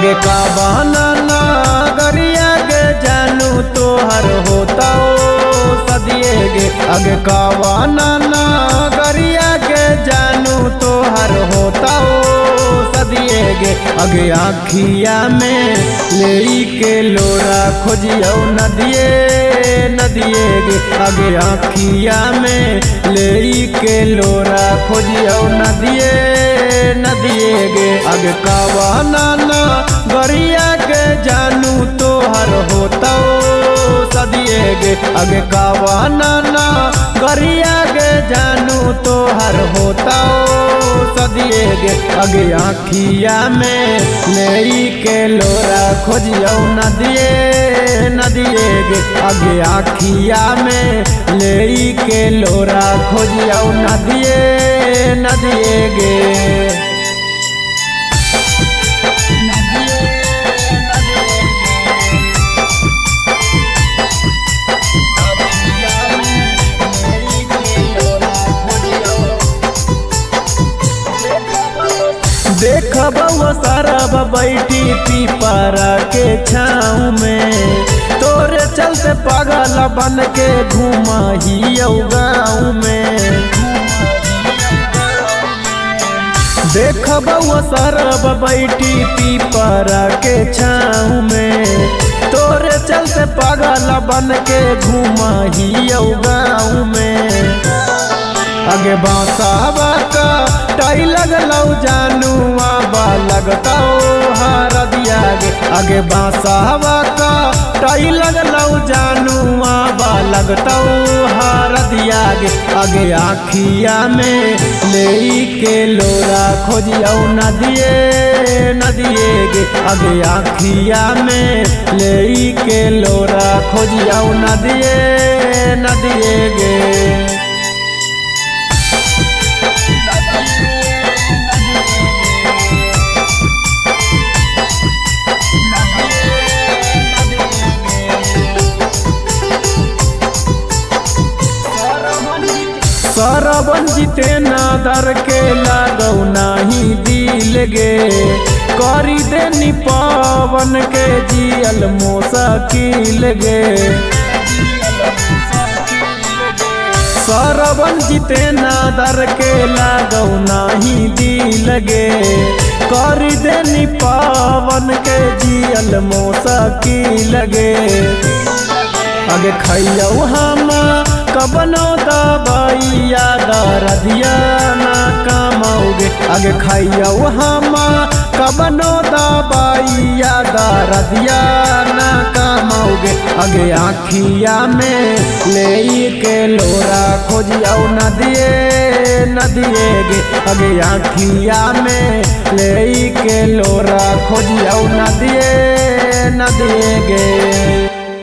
आगे का बहाना गरिया गे जानू तोहर होता सदिए गे। आगे का बहाना गरिया गे जानू तोहर होता सदिए गे। आगे आँखिया में ले के लोरा खोजियो नदिए नदिए गे। आगे आँखिया में ले के लोरा खोजियो नदिए नदिए गे। आगे का बहाना गरिया के जानू तोहर होता सदिए गे। आगे का बहाना गरिया के जानू तोहर होता सदिए गे। आगे आँखिया में ले के लोरा खोजियो नदिए नदिए गे। आगे आँखिया में ले के लोरा खोजियो नदिए नदिए गे। देख बउआ सरब बैठी पीपरा के छाँव में तोरे चलते पागल बन के घुमाहियो गाँव में। देख बउआ सरब बैठी पीपरा के छाँव में तोरे चलते पागल बन के घुमाहियो गाँव में। आगे बांसावा का टाई लगलौ जानू आबा लगता हार दिया गे। आगे बांसावा का टाई लगलौ जानू आबा लगता हार दिया गे। आगे आँखिया में ले के लोरा खोजियो नदिए नदिए गे। आगे आँखिया में ले के लोरा खोजियो नदिए नदिए गे। सरबन जितेना दर के लागौ नाही दिल गे। करी देनी पावन के जियल मोसकिल गे। सरबन जितेना दर के लागौ नाही दिल गे। करी देनी पावन के जियल मोसकिल गे। आगे खैयौ हम कबनो दबाइया दरदिया ना कमाओगे। आगे खैयौ हम कबनो दबाइया दरदिया ना कमाओगे। आगे आँखिया में ले के लोरा खोजियो नदिए नदिए गे। आगे आँखिया में ले के लोरा खोजियो नदिए नदिए गे।